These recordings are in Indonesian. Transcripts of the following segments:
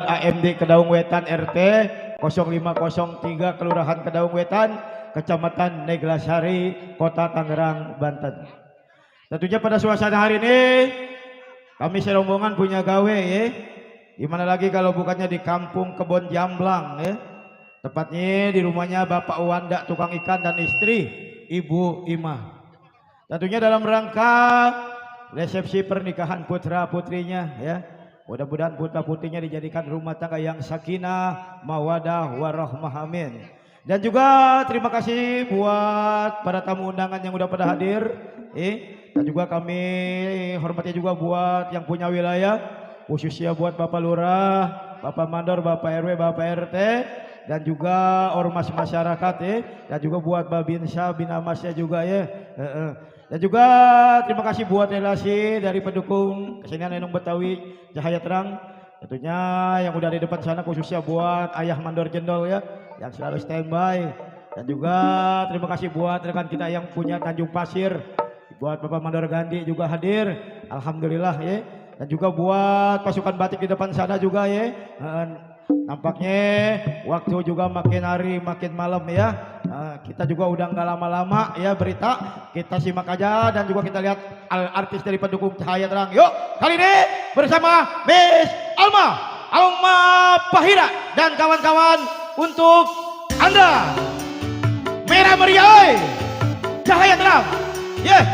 AMD Kedaung Wetan RT 0503 Kelurahan Kedaung Wetan, Kecamatan Neglasari, Kota Tangerang, Banten. Tentunya pada suasana hari ini kami serombongan punya gawe ya. Gimana lagi kalau bukannya di Kampung Kebon Jamblang ya. Tepatnya di rumahnya Bapak Wanda tukang ikan dan istri Ibu Imah. Tentunya dalam rangka resepsi pernikahan putra putrinya ya. Mudah-mudahan putra putrinya dijadikan rumah tangga yang sakinah, mawadah, warahmah, amin. Dan juga terima kasih buat para tamu undangan yang udah pada hadir. Dan juga kami hormati juga buat yang punya wilayah, khususnya buat Bapak Lurah, Bapak Mandor, Bapak RW, Bapak RT, dan juga ormas masyarakat dan juga buat Babinsa, Binamasnya juga ya. Dan juga terima kasih buat relasi dari pendukung kesenian Lenong Betawi Cahaya Terang. Tentunya yang udah di depan sana khususnya buat Ayah Mandor Jendol ya, yang selalu standby. Dan juga terima kasih buat rekan kita yang punya Tanjung Pasir, buat Bapak Mandor Gandhi juga hadir, alhamdulillah ya. Dan juga buat pasukan batik di depan sana juga ya. Nampaknya waktu juga makin hari makin malam ya. Kita juga udah nggak lama-lama ya berita, kita simak aja dan juga kita lihat artis dari pendukung Cahaya Terang. Yuk kali ini bersama Miss Alma Pahira dan kawan-kawan untuk Anda Merah Meriah Cahaya Terang. Yeah.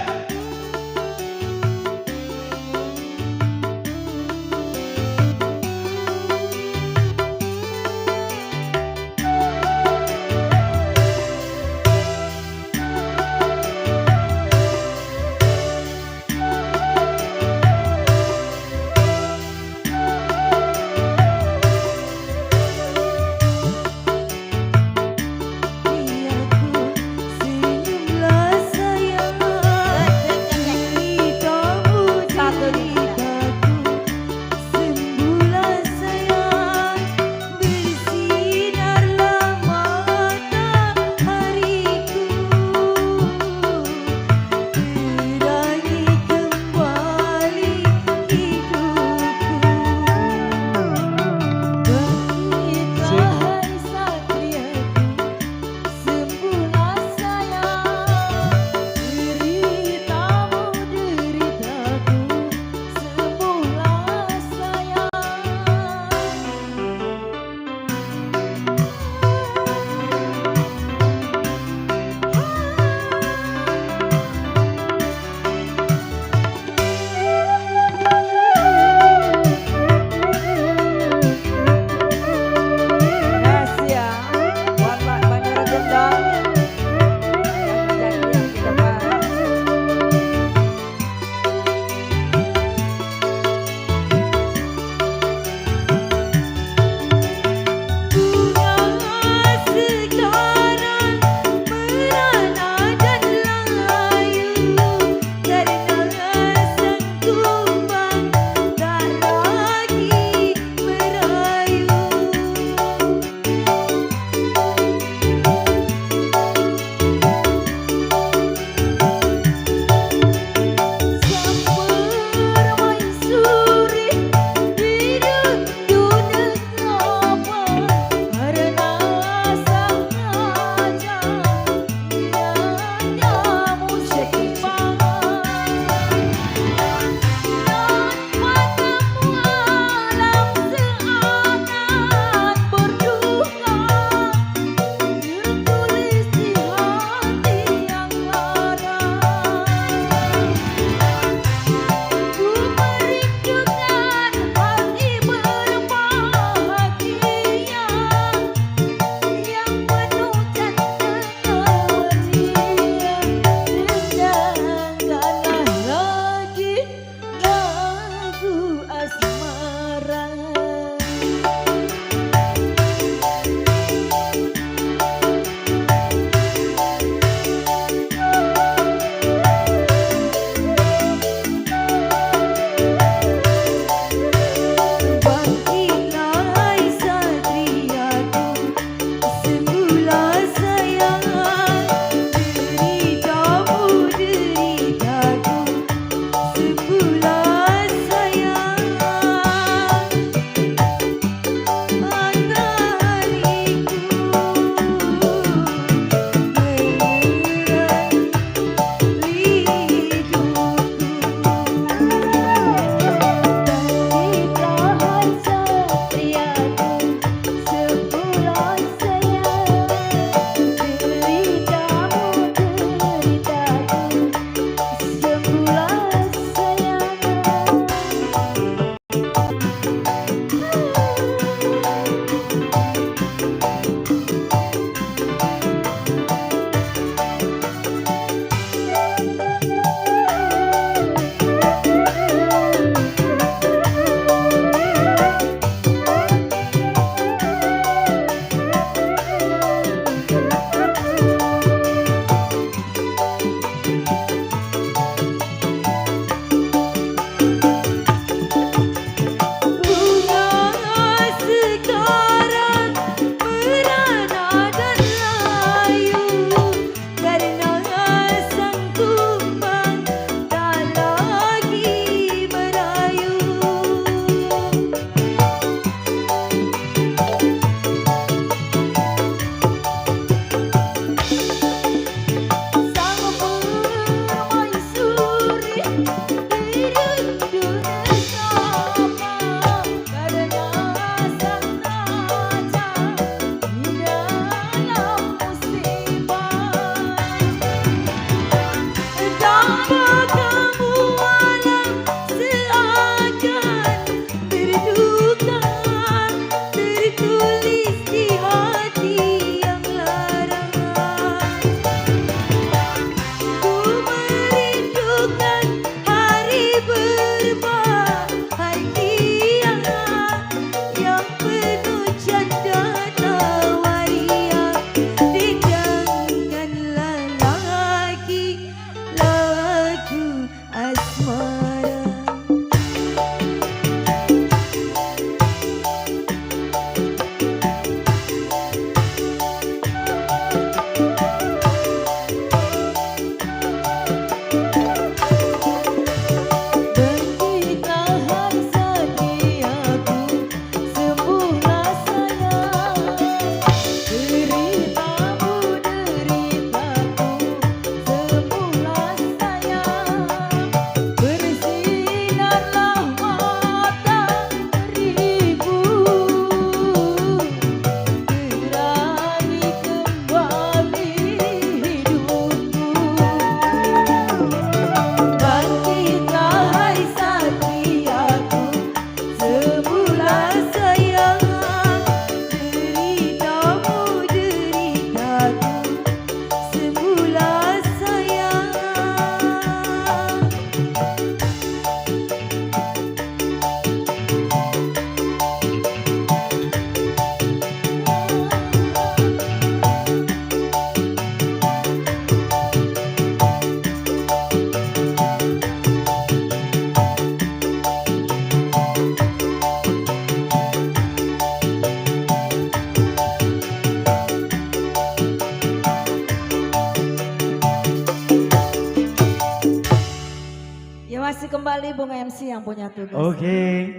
MC yang punya tugas. Oke.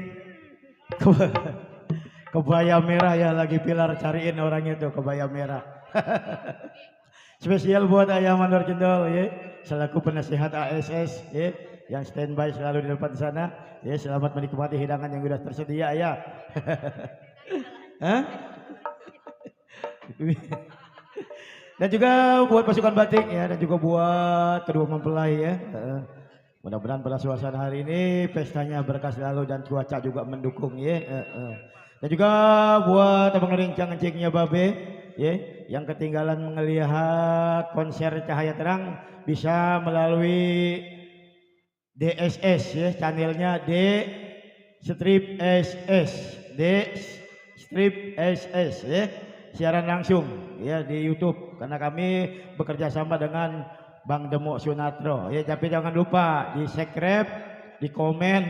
Kebaya merah ya lagi Pilar cariin orangnya tuh kebaya merah. Spesial buat Ayah Mandor Jendol ya, selaku penasihat ASS ya, yang standby selalu di depan sana. Ya, selamat menikmati hidangan yang sudah tersedia ya. Hah? Dan juga buat pasukan batik ya, dan juga buat kedua mempelai ya. Mudah-mudahan pada suasana hari ini pestanya berkah selalu dan cuaca juga mendukung ya. Dan juga buat abang rincang encingnya Babe ya, yang ketinggalan melihat konser Cahaya Terang bisa melalui DSS ya, channelnya D Strip SS ya, siaran langsung ya di YouTube karena kami bekerja sama dengan Bang Demo Sunatro ya, tapi jangan lupa di subscribe, di komen,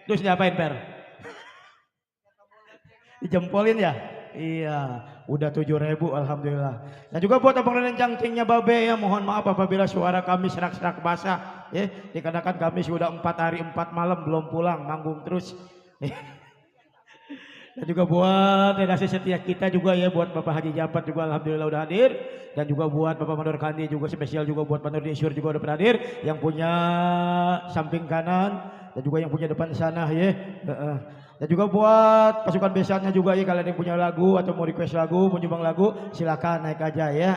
terus diapain Per? Dijempolin ya? Iya, udah 7.000 alhamdulillah. Dan juga buat abang dan cangcingnya Babe ya, mohon maaf apabila suara kami serak-serak basah ya, dikarenakan kami sudah 4 hari 4 malam belum pulang, manggung terus. Dan juga buat redaksi setia kita juga ya, buat Bapak Haji Japat juga alhamdulillah udah hadir, dan juga buat Bapak Mandor Kandi juga spesial juga buat Mandor Disyur juga udah hadir, yang punya samping kanan dan juga yang punya depan sana ya. Dan juga buat pasukan besannya juga ya, kalian yang punya lagu atau mau request lagu, mau nyumbang lagu, silakan naik aja ya.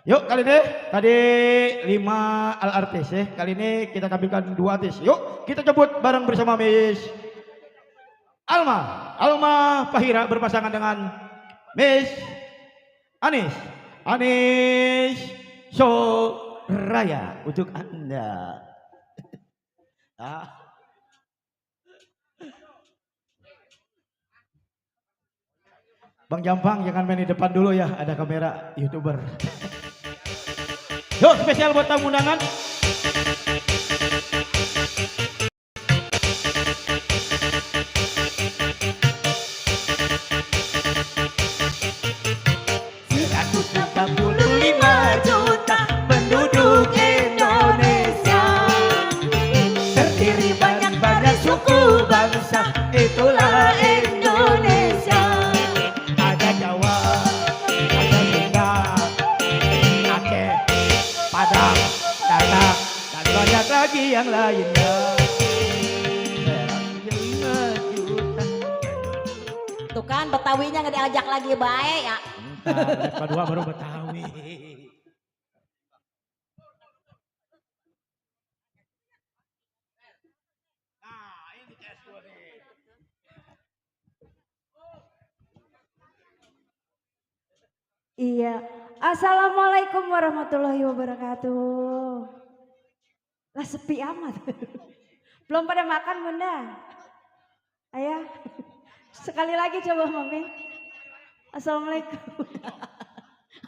Yuk kali ini tadi 5 al artis ya, kali ini kita tampilkan 2 artis. Yuk kita jemput bareng bersama Miss Alma Fahira berpasangan dengan Miss Anis Soraya untuk Anda. Bang Jampang jangan main di depan dulu ya, ada kamera YouTuber. Yuk spesial buat tamu undangan. Itulah Indonesia. Ada Jawa, ada Sunda, Aceh, Padang, Batak, dan banyak lagi yang lainnya. Tuh kan Betawinya nggak diajak lagi baik ya. Entar, kedua baru Betawi. Iya, assalamualaikum warahmatullahi wabarakatuh. Lah sepi amat, belum pada makan bunda. Ayah, sekali lagi coba mami. Assalamualaikum.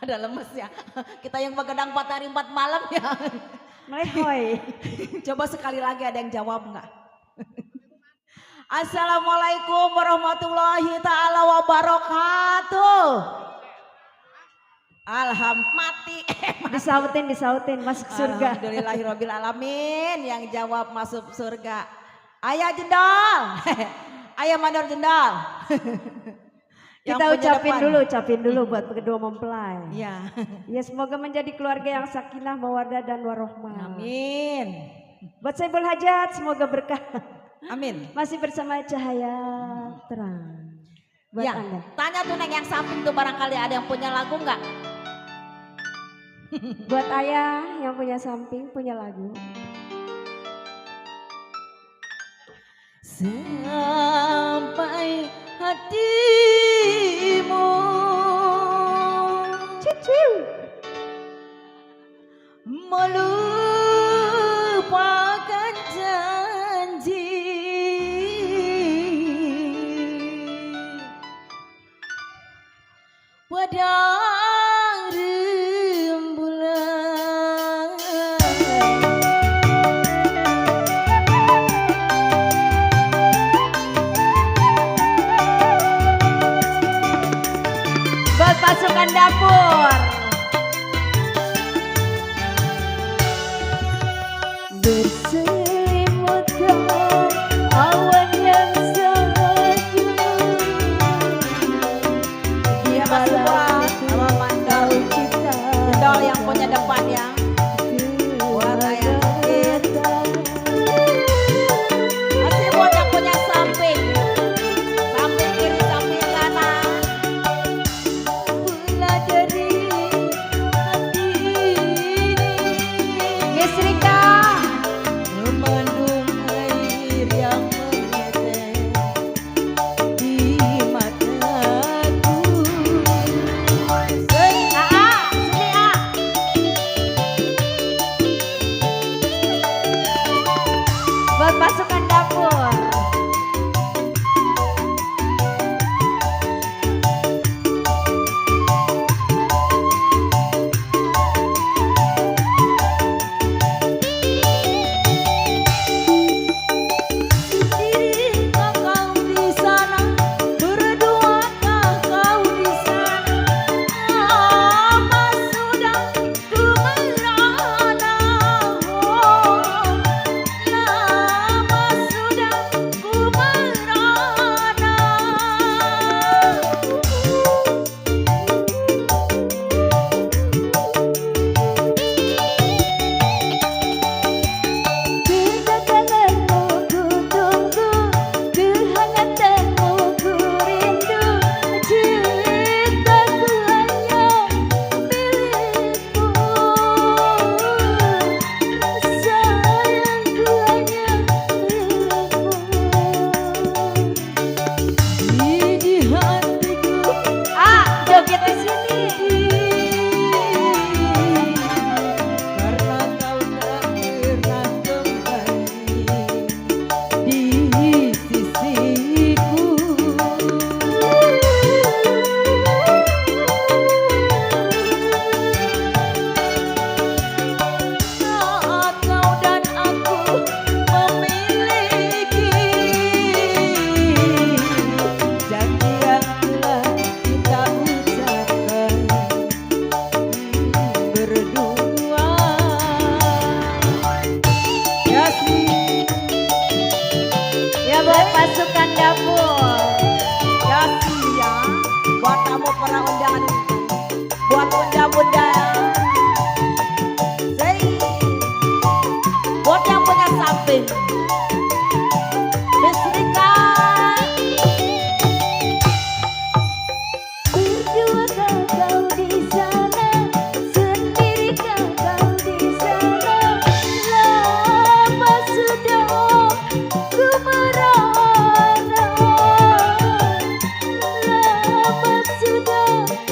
Ada lemes ya. Kita yang begadang 4 hari 4 malam ya. Melehoi. Coba sekali lagi ada yang jawab nggak? Assalamualaikum warahmatullahi taala wabarakatuh. Mati. Disautin masuk surga. Alhamdulillahirabbil alamin, yang jawab masuk surga. Ayah Jendol. Ayah Mandor Jendol. Kita ucapin dulu buat kedua mempelai. Iya. Ya semoga menjadi keluarga yang sakinah, mawaddah dan warahmah. Amin. Buat Saibul Hajat semoga berkah. Amin. Masih bersama Cahaya Terang. Buat Ya, Anda. tanya tuh Neng yang samping tuh barangkali ada yang punya lagu nggak? Buat ayah yang punya samping, punya lagu. Sampai hatimu Ciu. melupakan janji pada rembulan. Buat pasukan dapur. Berselimutkan Mas Subra sama Mandor Jendol yang punya depan ya. Buat ayah Jendol. Masih buat yang punya samping. Samping kiri, samping kanan. Pula dari hati Yes Rika. Memandung air yang mengetes di mataku. Sini buat pasukan dapur. Sendiri kau di sana, berduakah kau di sana? Lama sudah ku merana, lama sudah ku merana. Kedatanganmu ku tunggu, kehangatanmu ku rindu. Cintaku hanya milikmu, sayangku hanya milikmu. Di hatiku Jogetnya sini. karena kau tak pernah kembali di sisiku. Saat kau dan aku memiliki janji yang telah kita ucapkan berdua. Ya sih, Ya buat pasukan dapur. ya sih ya. Buat kamu para undangan ini, buat bunda-bunda, Zai. Buat yang punya samping, Miss Rika. Berduakah kau di sana, sendirikah kau di sana? Lama sudah ku merana, lama sudah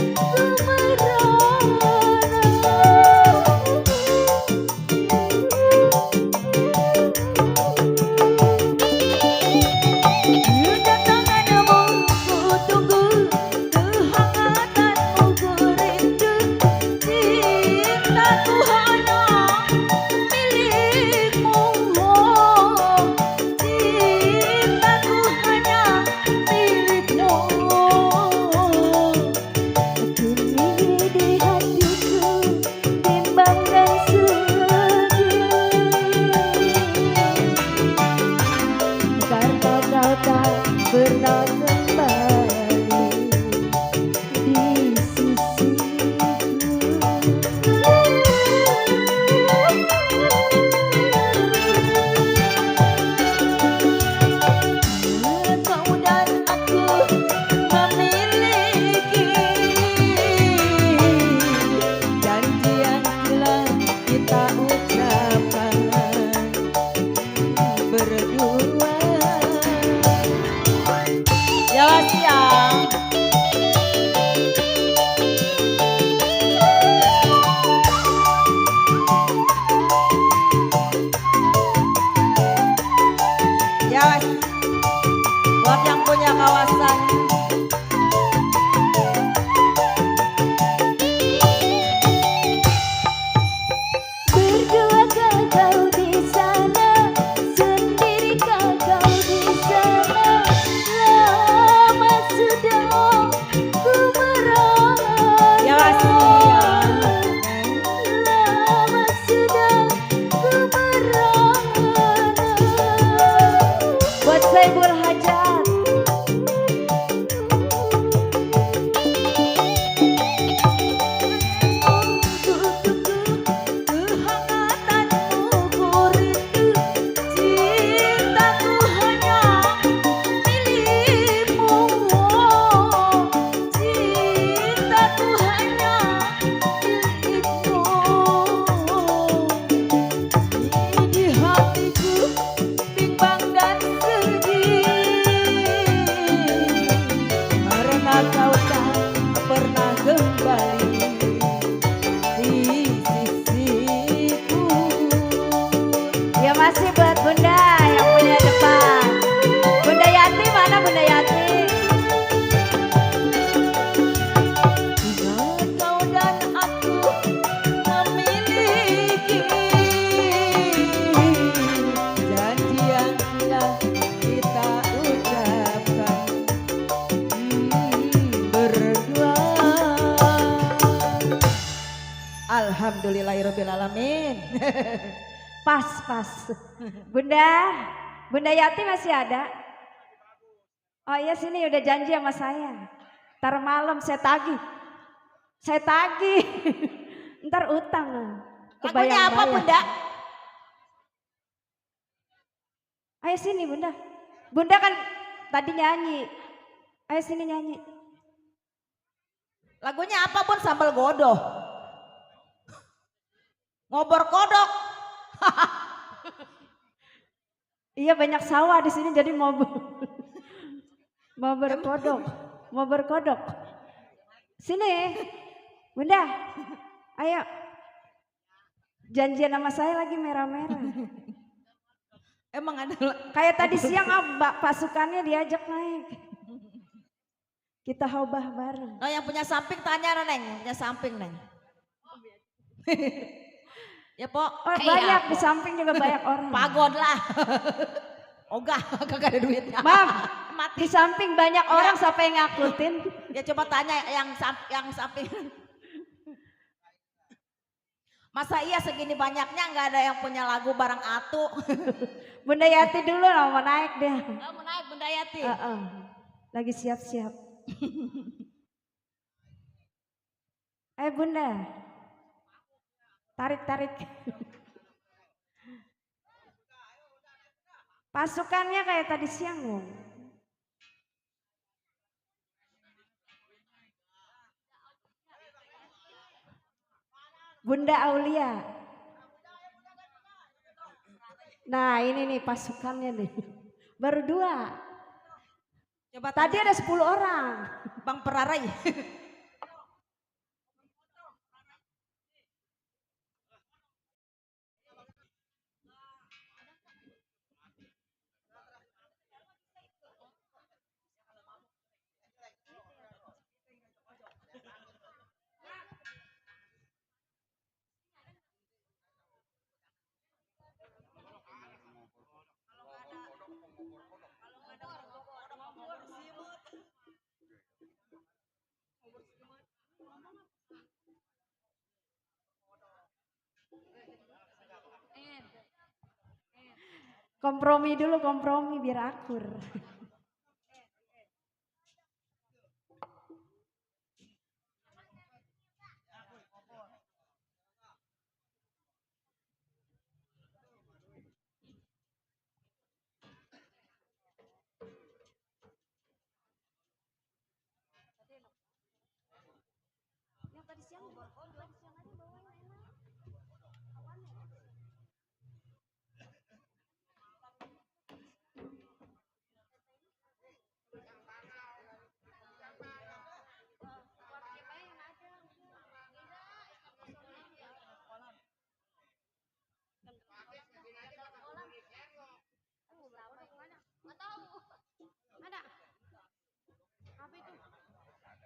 Alhamdulillahirobbilalamin. Pas. Bunda Yati masih ada? Oh iya sini udah janji sama saya. Ntar malam saya tagih. Ntar utang. Lagunya apa Bunda? Ayo sini Bunda. Bunda kan tadi nyanyi. Ayo sini nyanyi. Lagunya apa Bun? Sambal godoh. Ngobor kodok. Iya banyak sawah di sini jadi mau berkodok. Sini, Bunda, ayo. Janjian sama saya lagi merah-merah. Emang ada Kayak tadi siang pasukannya diajak naik. Kita haubah bareng. Oh yang punya samping tanya Neng, yang punya samping Neng. Ya Pok. Oh banyak di samping juga banyak orang. Pagod lah. Ogah, kagak ada duitnya. Mam, di samping banyak orang siapa yang ngakutin? Ya coba tanya yang samping. Masa iya segini banyaknya nggak ada yang punya lagu bareng Atu? Bunda Yati dulu lah mau naik dia. Oh, mau naik Bunda Yati. Lagi siap-siap. Bunda, tarik. Pasukannya kayak tadi siang loh. Bunda Aulia. Nah ini nih pasukannya nih. Baru 2. Coba Tadi tanya ada 10 orang. Bang Perarai. Kompromi dulu, biar akur.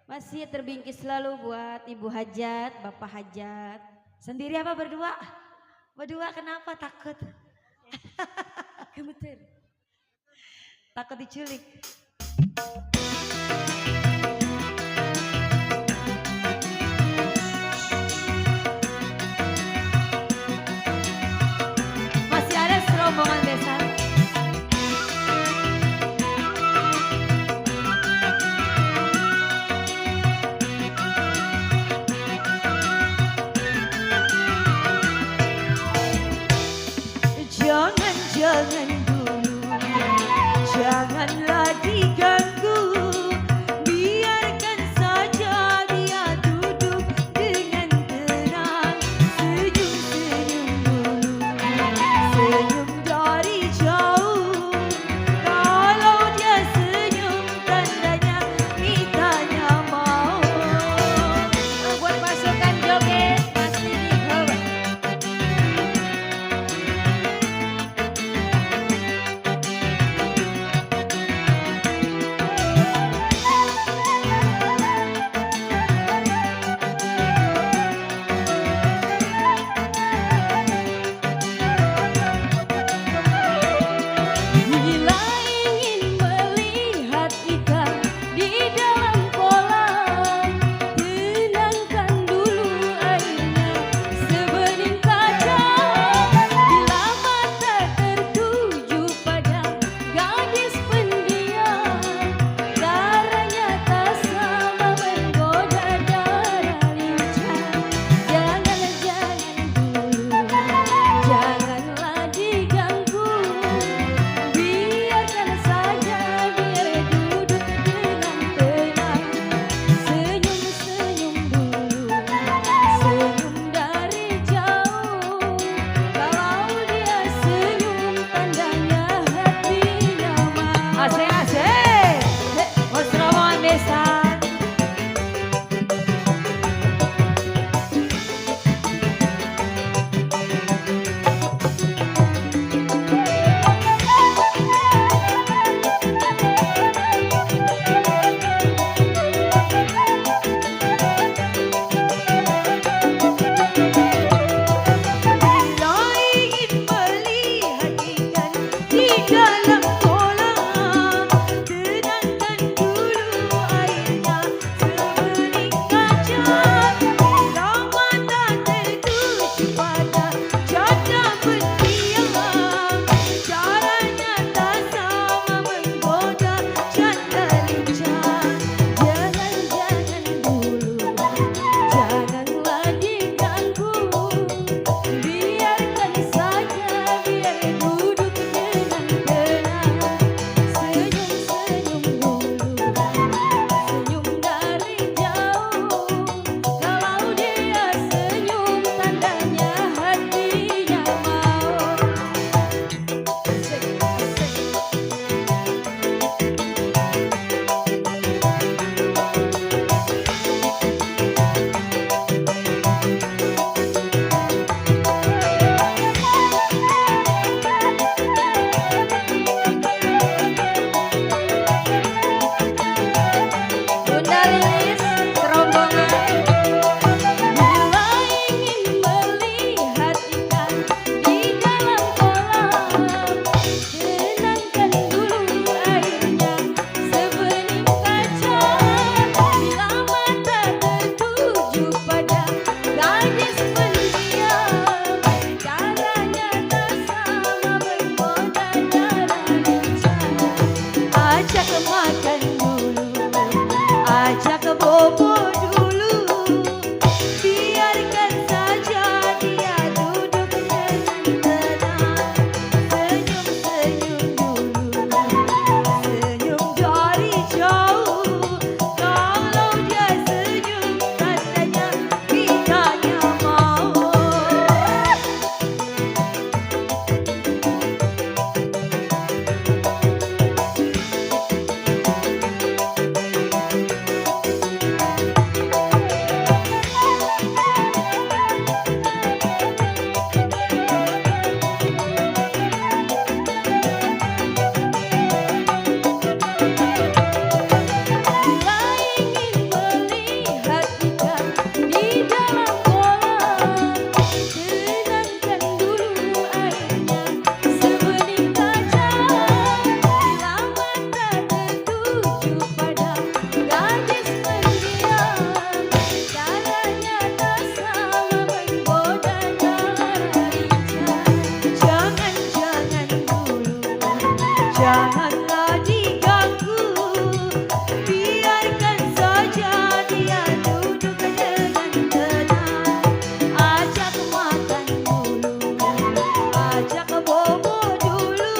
Masih terbingkis selalu buat Ibu Hajat, Bapak Hajat. Sendiri apa berdua? Berdua kenapa takut? Gemeter. Takut diculik. Masih ada serombongan besan. Jangan dulu, janganlah diganggu. bobo dulu, biarkan saja dia duduk dengan tenang. Senyum-senyum dulu, senyum dari jauh. Kalau dia senyum, tandanya kitanya mau. Bila ingin melihat ikan di dalam kolam, tenangkan dulu airnya sebening kaca. Bila mata tertuju pada gadis pendiam, caranya tak sama menggoda darah lincah. Jangan-jangan dulu, janganlah diganggu, biarkan saja dia duduk dengan tenang. Ajak makan dulu, ajak bobo dulu.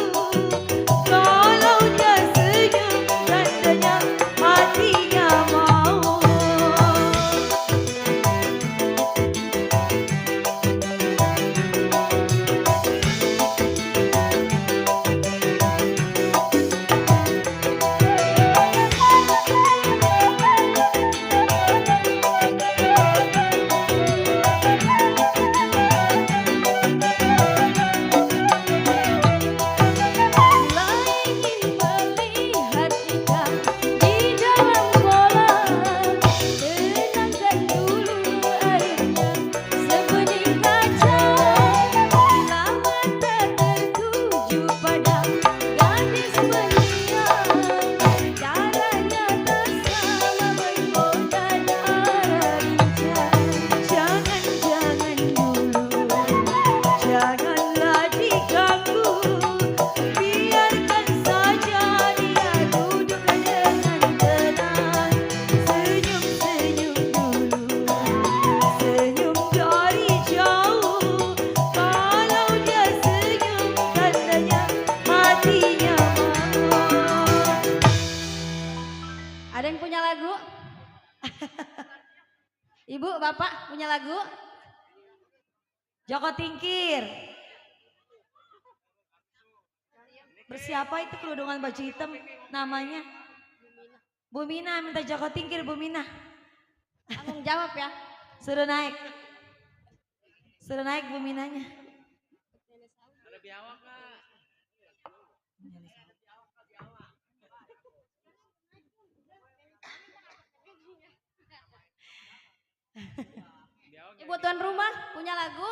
Kalau dia senyum, tandanya hatinya mau. Bila ingin melihat ikan di dalam kolam, tenangkan dulu airnya sebening kaca. Bila mata tertuju pada gadis pendiam, caranya tak sama menggoda darah lincah. Jangan-jangan dulu, janganlah diganggu, biarkan saja dia duduk dengan tenang. Senyum-senyum dulu, senyum dari jauh. Kalau dia senyum, tandanya hatinya mau. Ada yang punya lagu? Ibu, bapak punya lagu? Joko Tingkir. Bersiapa itu kerudungan baju hitam namanya? Bu Mina minta Joko Tingkir, Bu Mina. Tanggung jawab ya. Suruh naik. Suruh naik Bu Minanya. Ibu tuan rumah punya lagu?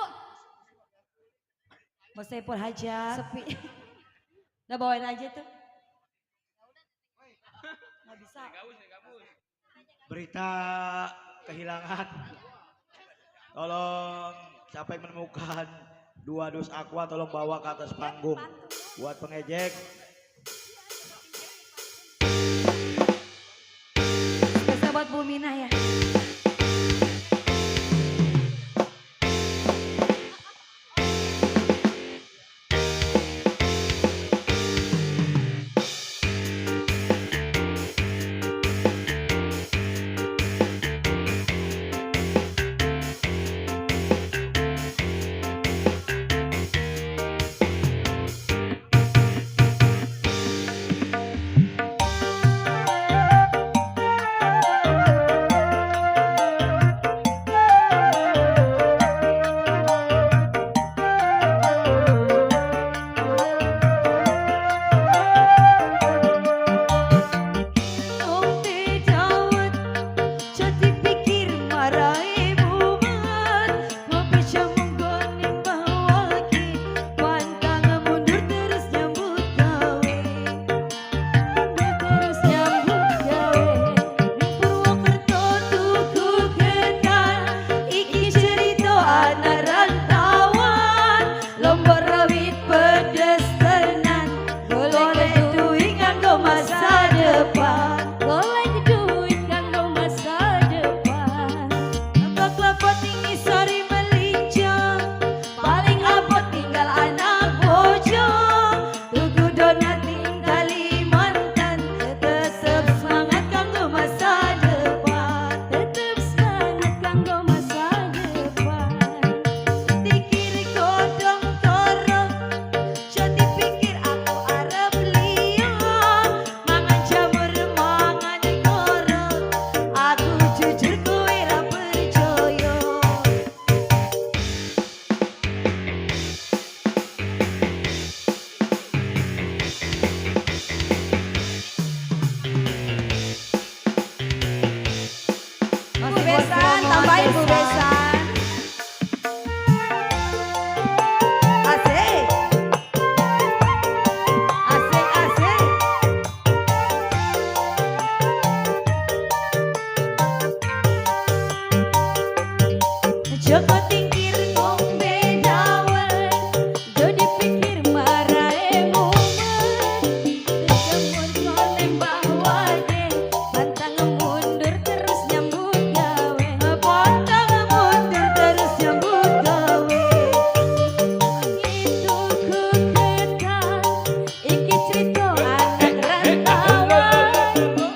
Bos Saiful Hajat. Sepi. Udah bawain aja tuh. Nggak bisa. Berita kehilangan. Tolong siapa yang menemukan 2 dus aqua tolong bawa ke atas panggung. Buat pengejek. Spesial buat Bu Mina ya. rombongan Bapak Ibu besan. besan. Asik. Asik, asik. Joko tingkir ngombe dawet, jo dipikir marahe mumet. Dijemur kone mbah wage, pantang mundur terus nyambut gawe. Pantang mundur terus nyambut gawe. Itu ku ketan, iki cerita anak rantauan.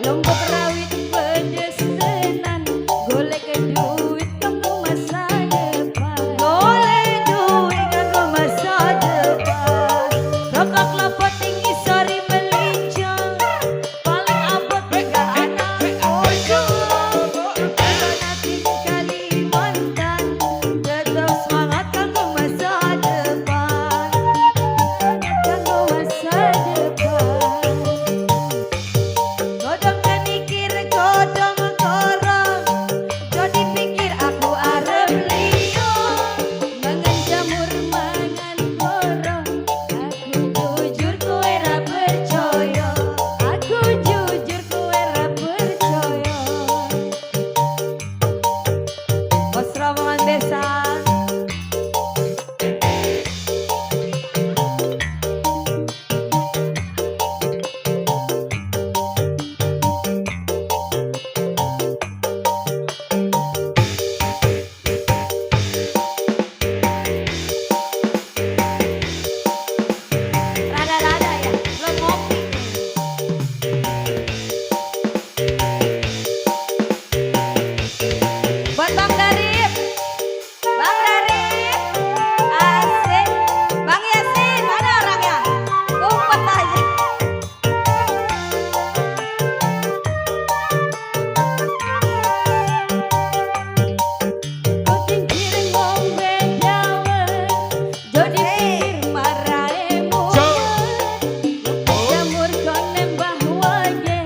Lombok rawit pedes tenan, golek duit kanggo masa depan. Golek duit kanggo masa depan. Rokok lepot tinggi sori melincong, paling abot tiga anak ujung. Nanti Kalimantan, tetap semangat kanggo masa depan. Kanggo masa depan. Godong kenikir, godong korong, jo dipikir aku arep liyo. Mangan jamur, mangan korong, aku jujur kowe ra percaya. Aku jujur kowe ra percaya. Bos rombongan besan. Rada-rada ya, belum ngopi. Buat Bang Darip, Bang Darip, asik. Bang Yasin, mana orangnya? Kumpet aja. Kau tingkir ngombe dawet, jo dipikir marahe mumet. Jamur kone mbah wage,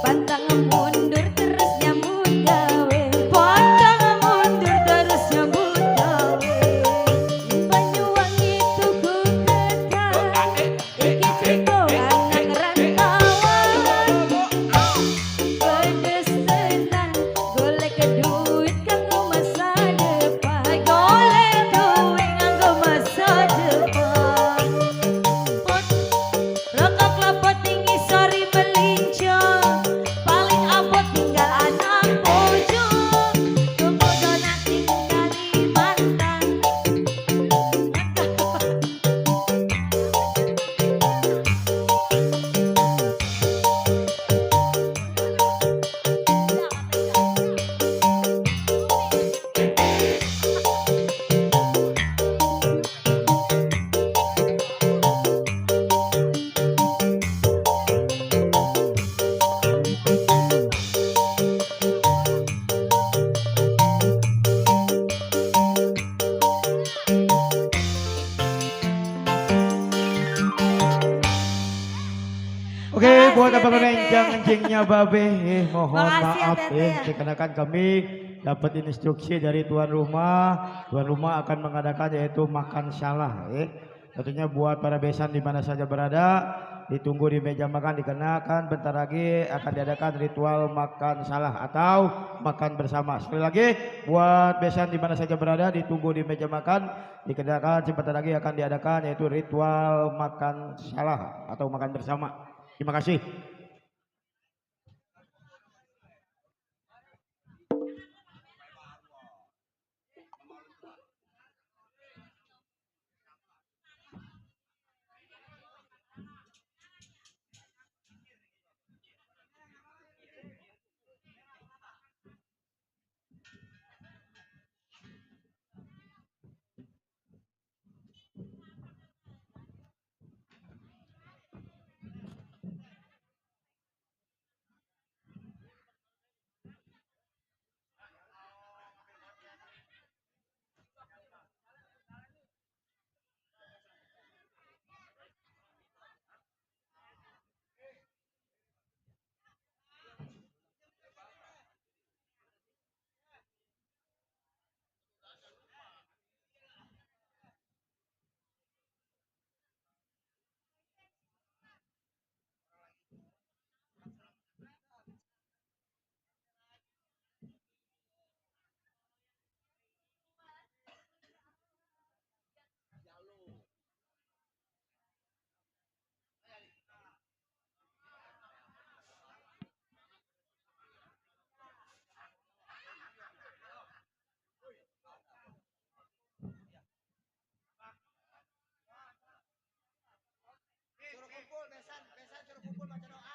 pantang mundur terus nyambut gawe. Pantang mundur terus nyambut gawe. Banyuwangi tuku ketan, iki cerita anak rantauan. Pedes tenan, golek duit kanggo masa depan. Golek duit kanggo masa depan. Rokok lepot tinggi sori melincong, paling abot tinggal anak ujung. Tunggu donat ning Kalimantan. Oke, Makasih buat ya, abang Teteh. rencang kencingnya babe, mohon Makasih ya, maaf Teteh. dikarenakan kami dapat instruksi dari tuan rumah. Tuan rumah akan mengadakan yaitu makan salah, tentunya buat para besan di mana saja berada, ditunggu di meja makan dikenakan bentar lagi akan diadakan ritual makan salah atau makan bersama. Sekali lagi buat besan di mana saja berada ditunggu di meja makan dikenakan sebentar lagi akan diadakan yaitu ritual makan salah atau makan bersama. Terima kasih. baca doa.